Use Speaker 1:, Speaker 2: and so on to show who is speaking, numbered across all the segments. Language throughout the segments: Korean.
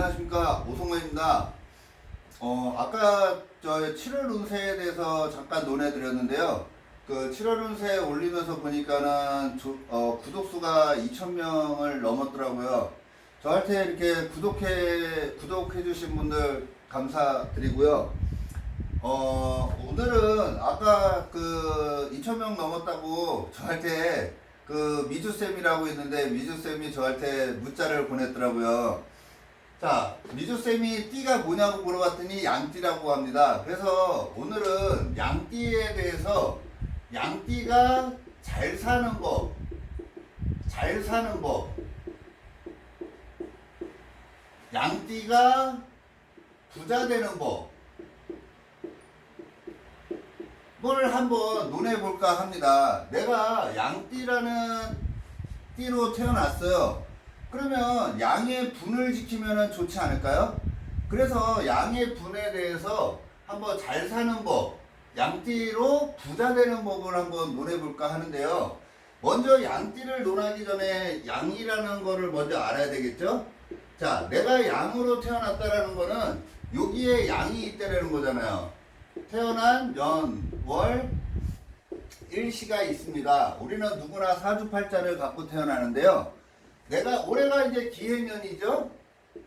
Speaker 1: 안녕하십니까, 오성만입니다. 아까 저 7월 운세에 대해서 잠깐 논해드렸는데요. 그 7월 운세 올리면서 보니까는 구독수가 2,000명을 넘었더라고요. 저한테 이렇게 구독해주신 분들 감사드리고요. 오늘은 아까 그 2,000명 넘었다고 저한테 그 미주쌤이라고 있는데 미주쌤이 저한테 문자를 보냈더라고요. 자, 미주쌤이 띠가 뭐냐고 물어봤더니 양띠라고 합니다. 그래서 오늘은 양띠에 대해서 양띠가 잘 사는 법, 양띠가 부자 되는 법, 뭘 한번 논해볼까 합니다. 내가 양띠라는 띠로 태어났어요. 그러면 양의 분을 지키면 좋지 않을까요? 그래서 양의 분에 대해서 한번 잘 사는 법, 양띠로 부자 되는 법을 한번 논해볼까 하는데요. 먼저 양띠를 논하기 전에 양이라는 거를 먼저 알아야 되겠죠? 자, 내가 양으로 태어났다라는 거는 여기에 양이 있다라는 거잖아요. 태어난 연, 월, 일시가 있습니다. 우리는 누구나 사주팔자를 갖고 태어나는데요. 올해가 이제 기해년이죠.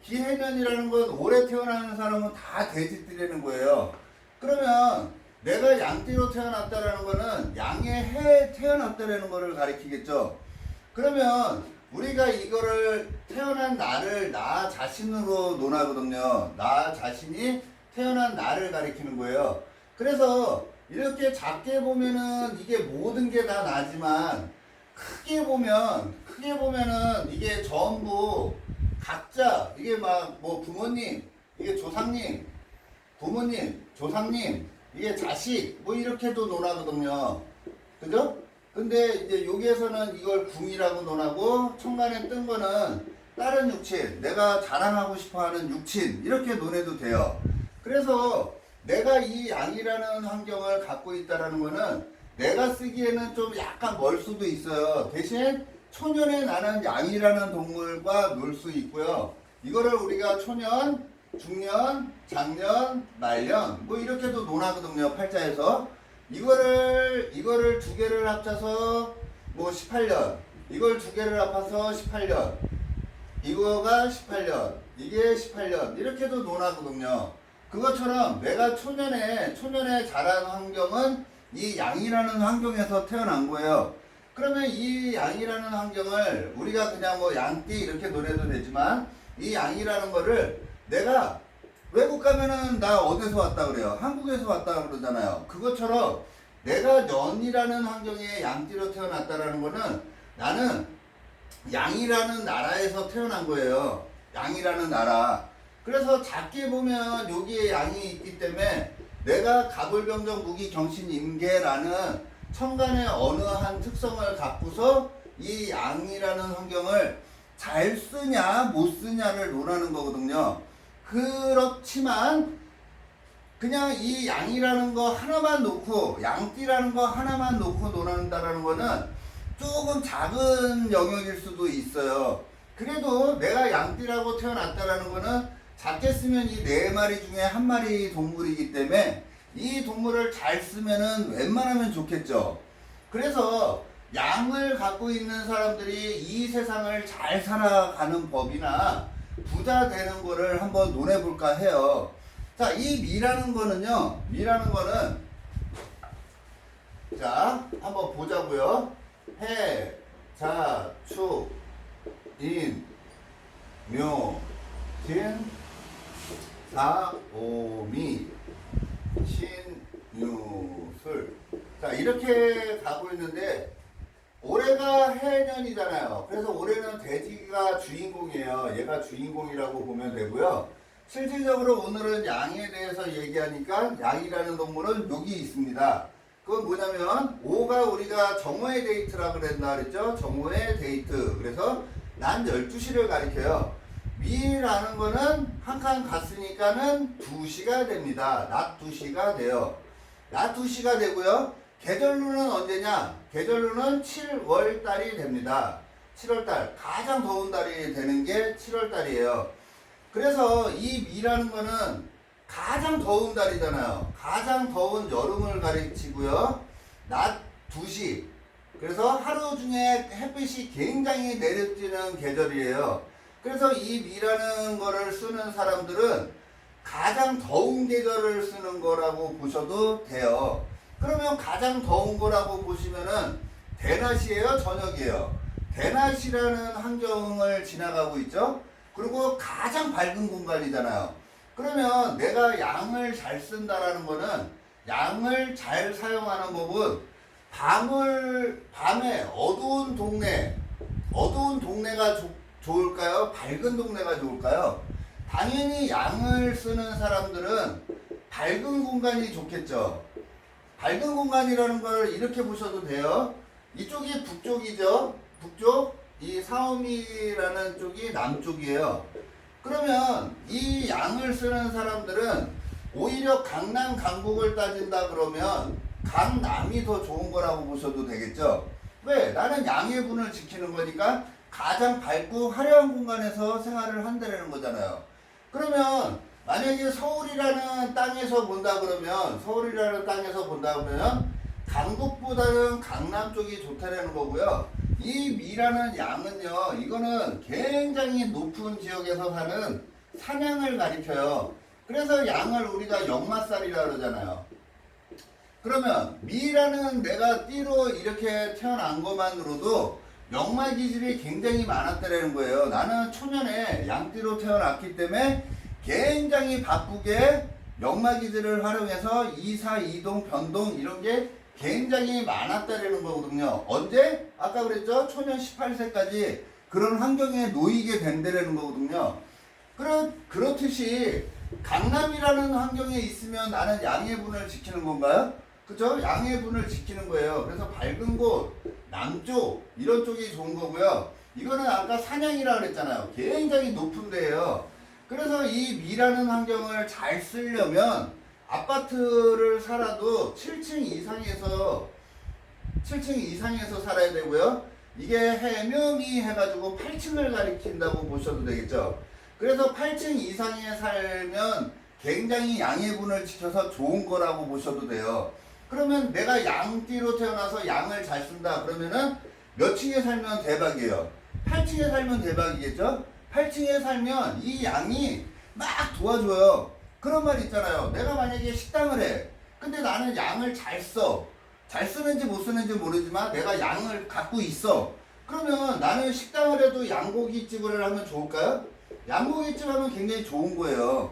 Speaker 1: 기해년이라는 건 올해 태어나는 사람은 다 돼지띠라는 거예요. 그러면 내가 양띠로 태어났다라는 거는 양의 해에 태어났다라는 거를 가리키겠죠. 그러면 우리가 이거를 태어난 날을 나 자신으로 논하거든요. 나 자신이 태어난 날을 가리키는 거예요. 그래서 이렇게 작게 보면은 이게 모든 게 다 나지만 크게 보면은 이게 전부 각자 이게 막 뭐 부모님, 이게 조상님, 부모님, 조상님, 이게 자식 뭐 이렇게도 논하거든요. 그죠? 근데 이제 여기에서는 이걸 궁이라고 논하고 천간에 뜬 거는 다른 육친, 내가 자랑하고 싶어하는 육친 이렇게 논해도 돼요. 그래서 내가 이 양이라는 환경을 갖고 있다라는 거는 내가 쓰기에는 좀 약간 멀 수도 있어요. 대신 초년에 나는 양이라는 동물과 놀 수 있고요. 이거를 우리가 초년, 중년, 장년, 말년 뭐 이렇게도 논하거든요. 팔자에서. 이거를 두 개를 합쳐서 뭐 18년, 이걸 두 개를 합쳐서 18년, 이거가 18년, 이게 18년 이렇게도 논하거든요. 그것처럼 내가 초년에 자란 환경은 이 양이라는 환경에서 태어난 거예요. 그러면 이 양이라는 환경을 우리가 그냥 뭐 양띠 이렇게 논해도 되지만 이 양이라는 거를 내가 외국 가면은 나 어디서 왔다 그래요? 한국에서 왔다 그러잖아요. 그것처럼 내가 년이라는 환경에 양띠로 태어났다라는 거는 나는 양이라는 나라에서 태어난 거예요. 양이라는 나라. 그래서 작게 보면 여기에 양이 있기 때문에 내가 가불병정 무기 경신 임계라는 천간의 어느 한 특성을 갖고서 이 양이라는 환경을 잘 쓰냐 못 쓰냐를 논하는 거거든요. 그렇지만 그냥 이 양이라는 거 하나만 놓고 양띠라는 거 하나만 놓고 논한다라는 거는 조금 작은 영역일 수도 있어요. 그래도 내가 양띠라고 태어났다라는 거는 작게 쓰면 이 네 마리 중에 한 마리 동물이기 때문에 이 동물을 잘 쓰면은 웬만하면 좋겠죠. 그래서 양을 갖고 있는 사람들이 이 세상을 잘 살아가는 법이나 부자 되는 거를 한번 논해볼까 해요. 자, 이 미라는 거는요. 자, 한번 보자고요. 해, 자, 축, 인, 묘, 진, 사, 오, 미, 신, 유, 술. 자, 이렇게 가고 있는데 올해가 해년이잖아요. 그래서 올해는 돼지가 주인공이에요. 얘가 주인공이라고 보면 되고요. 실질적으로 오늘은 양에 대해서 얘기하니까 양이라는 동물은 여기 있습니다. 그건 뭐냐면 5가 우리가 정오의 데이트라고 그랬나 그랬죠? 정오의 데이트. 그래서 난 12시를 가리켜요. 미라는 거는 한 칸 갔으니까는 2시가 됩니다. 낮 2시가 돼요. 낮 2시가 되고요. 계절로는 언제냐? 계절로는 7월달이 됩니다. 7월달. 가장 더운 달이 되는 게 7월달이에요. 그래서 이 미라는 거는 가장 더운 달이잖아요. 가장 더운 여름을 가리키고요. 낮 2시. 그래서 하루 중에 햇빛이 굉장히 내려지는 계절이에요. 그래서 이 미라는 거를 쓰는 사람들은 가장 더운 계절을 쓰는 거라고 보셔도 돼요. 그러면 가장 더운 거라고 보시면은 대낮이에요, 저녁이에요? 대낮이라는 환경을 지나가고 있죠. 그리고 가장 밝은 공간이잖아요. 그러면 내가 양을 잘 쓴다라는 거는 양을 잘 사용하는 법은 밤에 어두운 동네가 좋을까요? 밝은 동네가 좋을까요? 당연히 양을 쓰는 사람들은 밝은 공간이 좋겠죠. 밝은 공간이라는 걸 이렇게 보셔도 돼요. 이쪽이 북쪽이죠. 북쪽, 이 사오미라는 쪽이 남쪽이에요. 그러면 이 양을 쓰는 사람들은 오히려 강남, 강북을 따진다 그러면 강남이 더 좋은 거라고 보셔도 되겠죠. 왜? 나는 양의 분을 지키는 거니까 가장 밝고 화려한 공간에서 생활을 한다는 거잖아요. 그러면 만약에 서울이라는 땅에서 본다 그러면 강북보다는 강남 쪽이 좋다는 거고요. 이 미라는 양은요, 이거는 굉장히 높은 지역에서 사는 사냥을 가리켜요. 그래서 양을 우리가 역마살이라 그러잖아요. 그러면 미라는 내가 띠로 이렇게 태어난 것만으로도 역마 기질이 굉장히 많았다는 거예요. 나는 초년에 양띠로 태어났기 때문에 굉장히 바쁘게 역마 기질을 활용해서 이사, 이동, 변동 이런 게 굉장히 많았다는 거거든요. 언제? 아까 그랬죠? 초년 18세까지 그런 환경에 놓이게 된다는 거거든요. 그렇듯이 강남이라는 환경에 있으면 나는 양의 분을 지키는 건가요? 그죠? 양의 분을 지키는 거예요. 그래서 밝은 곳, 남쪽 이런 쪽이 좋은 거고요. 이거는 아까 사냥이라 그랬잖아요. 굉장히 높은 데예요. 그래서 이 미라는 환경을 잘 쓰려면 아파트를 살아도 7층 이상에서 살아야 되고요. 이게 해묘미 해가지고 8층을 가리킨다고 보셔도 되겠죠. 그래서 8층 이상에 살면 굉장히 양의 분을 지켜서 좋은 거라고 보셔도 돼요. 그러면 내가 양띠로 태어나서 양을 잘 쓴다 그러면은 몇 층에 살면 대박이에요? 8층에 살면 대박이겠죠? 8층에 살면 이 양이 막 도와줘요. 그런 말 있잖아요. 내가 만약에 식당을 해. 근데 나는 양을 잘 써. 잘 쓰는지 못 쓰는지 모르지만 내가 양을 갖고 있어. 그러면 나는 식당을 해도 양고기집을 하면 좋을까요? 양고기집 하면 굉장히 좋은 거예요.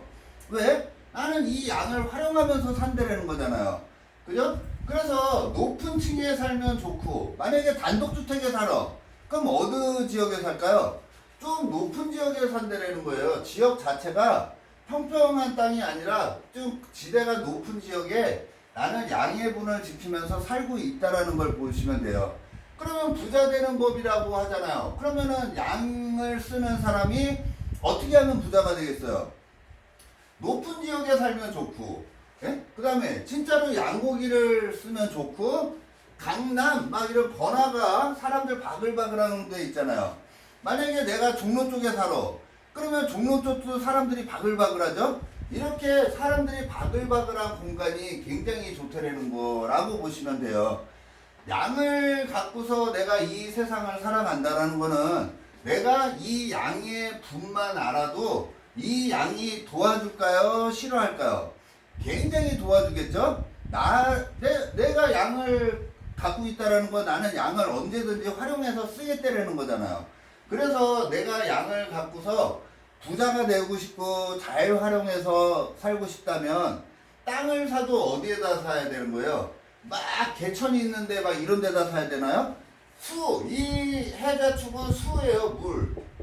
Speaker 1: 왜? 나는 이 양을 활용하면서 산다라는 거잖아요. 그죠? 그래서 높은 층에 살면 좋고, 만약에 단독주택에 살아. 그럼 어느 지역에 살까요? 좀 높은 지역에 산다라는 거예요. 지역 자체가 평평한 땅이 아니라 좀 지대가 높은 지역에 나는 양의 분을 지키면서 살고 있다라는 걸 보시면 돼요. 그러면 부자 되는 법이라고 하잖아요. 그러면은 양을 쓰는 사람이 어떻게 하면 부자가 되겠어요? 높은 지역에 살면 좋고, 예? 그 다음에 진짜로 양고기를 쓰면 좋고, 강남 막 이런 번화가 사람들 바글바글한 데 있잖아요. 만약에 내가 종로 쪽에 살아. 그러면 종로 쪽도 사람들이 바글바글하죠? 이렇게 사람들이 바글바글한 공간이 굉장히 좋다는 거라고 보시면 돼요. 양을 갖고서 내가 이 세상을 살아간다는 거는 내가 이 양의 분만 알아도 이 양이 도와줄까요? 싫어할까요? 굉장히 도와주겠죠? 내가 양을 갖고 있다는 건 나는 양을 언제든지 활용해서 쓰겠다는 거잖아요. 그래서 내가 양을 갖고서 부자가 되고 싶고 잘 활용해서 살고 싶다면 땅을 사도 어디에다 사야 되는 거예요? 막 개천이 있는데 막 이런 데다 사야 되나요? 이 해자축은 수예요.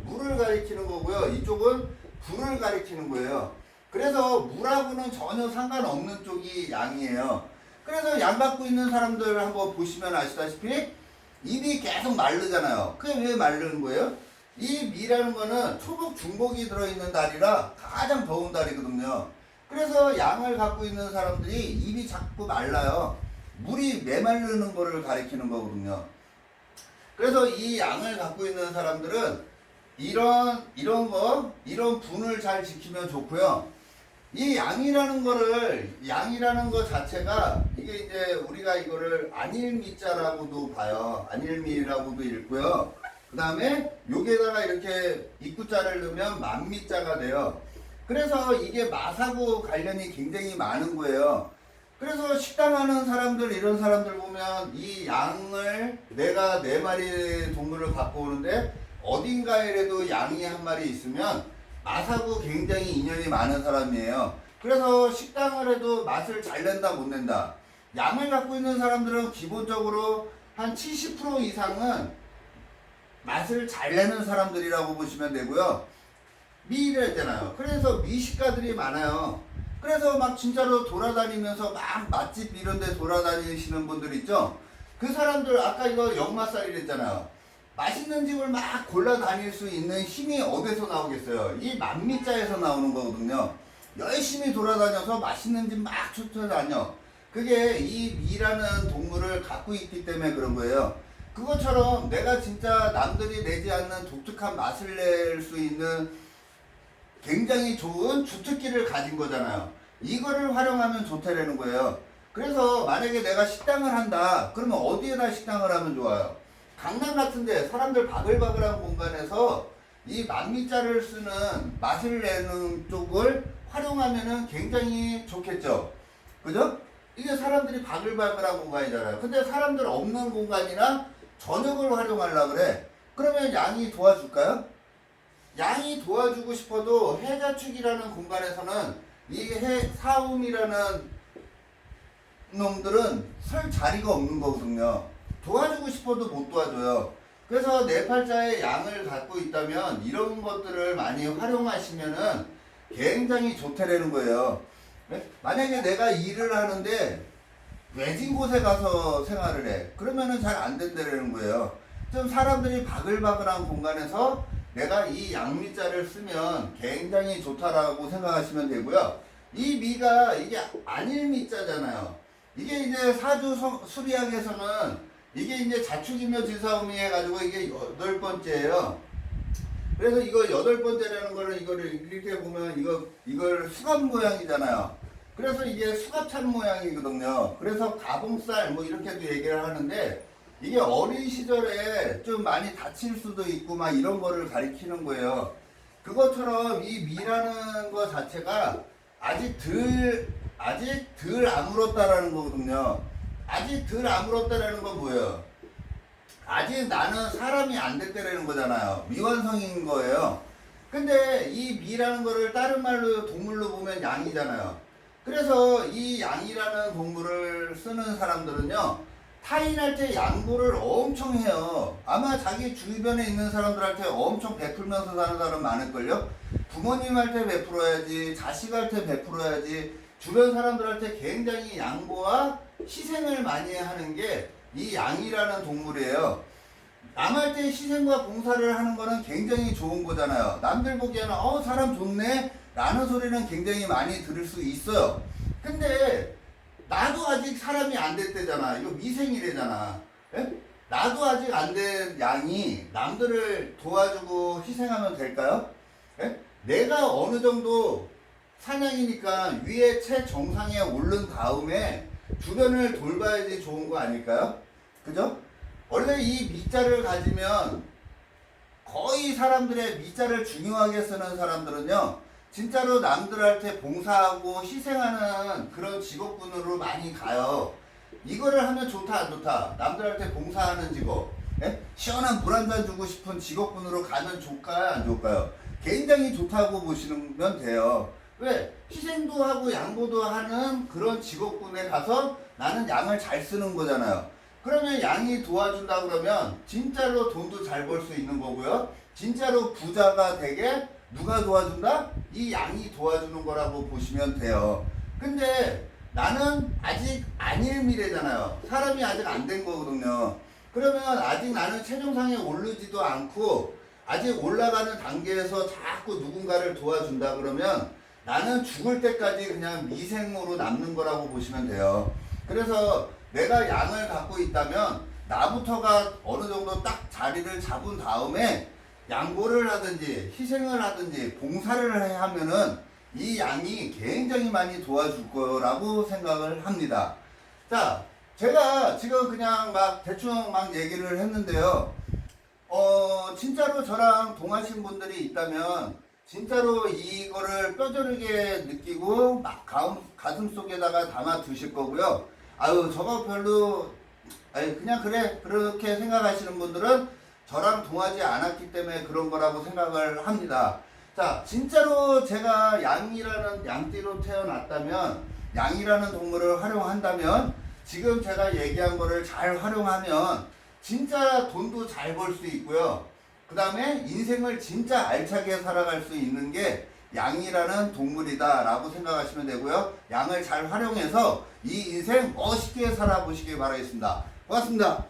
Speaker 1: 물을 가리키는 거고요. 이쪽은 불을 가리키는 거예요. 그래서 물하고는 전혀 상관없는 쪽이 양이에요. 그래서 양 갖고 있는 사람들 한번 보시면 아시다시피 입이 계속 마르잖아요. 그게 왜 마르는 거예요? 이 미라는 거는 초복 중복이 들어있는 달이라 가장 더운 달이거든요. 그래서 양을 갖고 있는 사람들이 입이 자꾸 말라요. 물이 메마르는 거를 가리키는 거거든요. 그래서 이 양을 갖고 있는 사람들은 이런 분을 잘 지키면 좋고요. 이 양이라는 거 자체가 이게 이제 우리가 이거를 안일미자라고도 봐요. 안일미라고도 읽고요. 그 다음에 여기에다가 이렇게 입구자를 넣으면 만미자가 돼요. 그래서 이게 맛하고 관련이 굉장히 많은 거예요. 그래서 식당 하는 사람들, 이런 사람들 보면 이 양을 내가 4마리 동물을 갖고 오는데 어딘가에라도 양이 한 마리 있으면 맛하고 굉장히 인연이 많은 사람이에요. 그래서 식당을 해도 맛을 잘 낸다 못 낸다. 양을 갖고 있는 사람들은 기본적으로 한 70% 이상은 맛을 잘 내는 사람들이라고 보시면 되고요. 미를 했잖아요. 그래서 미식가들이 많아요. 그래서 막 진짜로 돌아다니면서 막 맛집 이런 데 돌아다니시는 분들 있죠. 그 사람들 아까 이거 역마살이랬잖아요. 맛있는 집을 막 골라 다닐 수 있는 힘이 어디서 나오겠어요? 이 만미자에서 나오는 거거든요. 열심히 돌아다녀서 맛있는 집 막 쫓아다녀. 그게 이 미라는 동물을 갖고 있기 때문에 그런 거예요. 그것처럼 내가 진짜 남들이 내지 않는 독특한 맛을 낼 수 있는 굉장히 좋은 주특기를 가진 거잖아요. 이거를 활용하면 좋다라는 거예요. 그래서 만약에 내가 식당을 한다. 그러면 어디에다 식당을 하면 좋아요? 강남 같은데 사람들 바글바글한 공간에서 이 만미자를 쓰는 맛을 내는 쪽을 활용하면은 굉장히 좋겠죠. 그죠? 이게 사람들이 바글바글한 공간이잖아요. 근데 사람들 없는 공간이나 저녁을 활용하려고 그래. 그러면 양이 도와줄까요? 양이 도와주고 싶어도 해자축이라는 공간에서는 이 사음이라는 놈들은 설 자리가 없는 거거든요. 도와주고 싶어도 못 도와줘요. 그래서 내 팔자에 양을 갖고 있다면 이런 것들을 많이 활용하시면은 굉장히 좋다라는 거예요. 만약에 내가 일을 하는데 외진 곳에 가서 생활을 해. 그러면은 잘 안 된다라는 거예요. 좀 사람들이 바글바글한 공간에서 내가 이 양미자를 쓰면 굉장히 좋다라고 생각하시면 되고요. 이 미가 이게 안일미자잖아요. 이게 이제 사주 수리학에서는 이게 이제 자축이며 지사음이 해가지고 이게 8번째예요. 그래서 이거 8번째라는 거는 이거를 이렇게 보면 이걸 수갑 모양이잖아요. 그래서 이게 수갑찬 모양이거든요. 그래서 가봉살 뭐 이렇게도 얘기를 하는데 이게 어린 시절에 좀 많이 다칠 수도 있고 막 이런 거를 가리키는 거예요. 그것처럼 이 미라는 거 자체가 아직 덜 아물었다라는 거거든요. 아직 덜 아물었다라는 건 뭐예요? 아직 나는 사람이 안 됐다라는 거잖아요. 미완성인 거예요. 근데 이 미라는 거를 다른 말로 동물로 보면 양이잖아요. 그래서 이 양이라는 동물을 쓰는 사람들은요, 타인할 때 양보를 엄청 해요. 아마 자기 주변에 있는 사람들한테 엄청 베풀면서 사는 사람 많을걸요? 부모님한테 베풀어야지, 자식한테 베풀어야지, 주변 사람들한테 굉장히 양보와 희생을 많이 하는 게 이 양이라는 동물이에요. 남할 때 희생과 봉사를 하는 거는 굉장히 좋은 거잖아요. 남들 보기에는 사람 좋네 라는 소리는 굉장히 많이 들을 수 있어요. 근데 나도 아직 사람이 안 됐대잖아. 이거 미생이래잖아. 에? 나도 아직 안 된 양이 남들을 도와주고 희생하면 될까요? 에? 내가 어느 정도 사냥이니까 위에 최정상에 오른 다음에 주변을 돌봐야지 좋은 거 아닐까요? 그죠? 원래 이 미자를 가지면 거의 사람들의 미자를 중요하게 쓰는 사람들은요, 진짜로 남들한테 봉사하고 희생하는 그런 직업군으로 많이 가요. 이거를 하면 좋다 안 좋다? 남들한테 봉사하는 직업, 예? 시원한 물 한 잔 주고 싶은 직업군으로 가면 좋을까요 안 좋을까요? 굉장히 좋다고 보시면 돼요. 왜? 희생도 하고 양보도 하는 그런 직업군에 가서 나는 양을 잘 쓰는 거잖아요. 그러면 양이 도와준다 그러면 진짜로 돈도 잘 벌 수 있는 거고요. 진짜로 부자가 되게 누가 도와준다? 이 양이 도와주는 거라고 보시면 돼요. 근데 나는 아직 안일미래잖아요. 사람이 아직 안 된 거거든요. 그러면 아직 나는 최정상에 오르지도 않고 아직 올라가는 단계에서 자꾸 누군가를 도와준다 그러면 나는 죽을 때까지 그냥 미생으로 남는 거라고 보시면 돼요. 그래서 내가 양을 갖고 있다면 나부터가 어느 정도 딱 자리를 잡은 다음에 양보를 하든지 희생을 하든지 봉사를 하면은 이 양이 굉장히 많이 도와줄 거라고 생각을 합니다. 자, 제가 지금 그냥 막 대충 막 얘기를 했는데요. 진짜로 저랑 동하신 분들이 있다면 진짜로 이거를 뼈저리게 느끼고 막 가슴 속에다가 담아 두실 거고요. 아유, 저거 별로, 아유, 그냥 그래. 그렇게 생각하시는 분들은 저랑 동하지 않았기 때문에 그런 거라고 생각을 합니다. 자, 진짜로 제가 양띠로 태어났다면, 양이라는 동물을 활용한다면, 지금 제가 얘기한 거를 잘 활용하면, 진짜 돈도 잘 벌 수 있고요. 그 다음에 인생을 진짜 알차게 살아갈 수 있는 게 양이라는 동물이다 라고 생각하시면 되고요. 양을 잘 활용해서 이 인생 멋있게 살아보시기 바라겠습니다. 고맙습니다.